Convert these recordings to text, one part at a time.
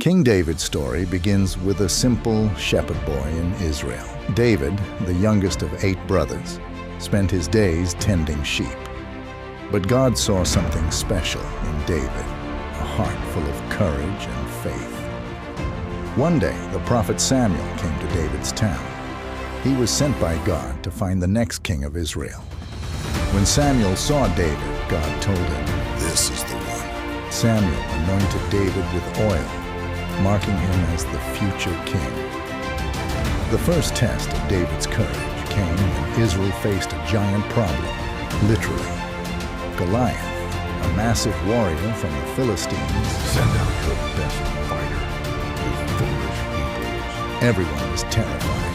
King David's story begins with a simple shepherd boy in Israel. David, the youngest of 8 brothers, spent his days tending sheep. But God saw something special in David, a heart full of courage and faith. One day, the prophet Samuel came to David's town. He was sent by God to find the next king of Israel. When Samuel saw David, God told him, "This is the one." Samuel anointed David with oil, marking him as the future king. The first test of David's courage came when Israel faced a giant problem, literally. Goliath, a massive warrior from the Philistines. "Send out your best fighter, you foolish Hebrews." Everyone was terrified,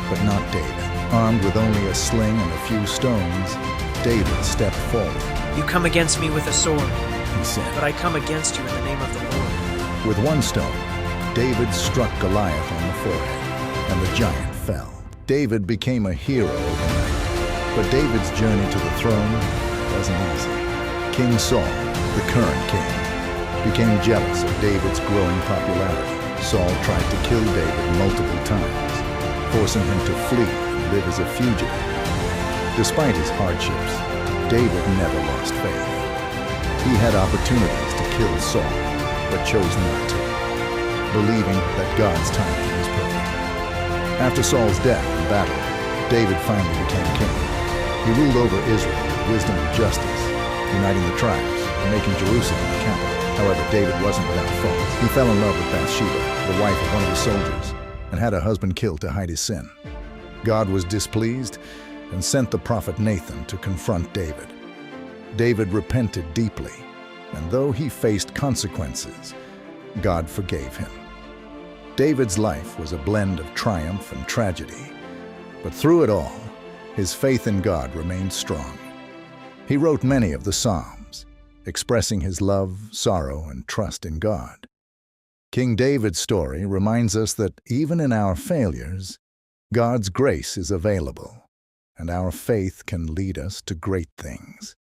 but not David. Armed with only a sling and a few stones, David stepped forward. You come against me with a sword, He said, but I come against you in the name of the Lord. with one stone, David struck Goliath on the forehead, and the giant fell. David became a hero overnight, but David's journey to the throne wasn't easy. King Saul, the current king, became jealous of David's growing popularity. Saul tried to kill David multiple times, forcing him to flee and live as a fugitive. Despite his hardships, David never lost faith. He had opportunities to kill Saul, but chose not to, believing that God's timing was perfect. After Saul's death in battle, David finally became king. He ruled over Israel with wisdom and justice, uniting the tribes and making Jerusalem the capital. However, David wasn't without faults. He fell in love with Bathsheba, the wife of one of his soldiers, and had her husband killed to hide his sin. God was displeased and sent the prophet Nathan to confront David. David repented deeply, and though he faced consequences, God forgave him. David's life was a blend of triumph and tragedy, but through it all, his faith in God remained strong. He wrote many of the Psalms, expressing his love, sorrow, and trust in God. King David's story reminds us that even in our failures, God's grace is available, and our faith can lead us to great things.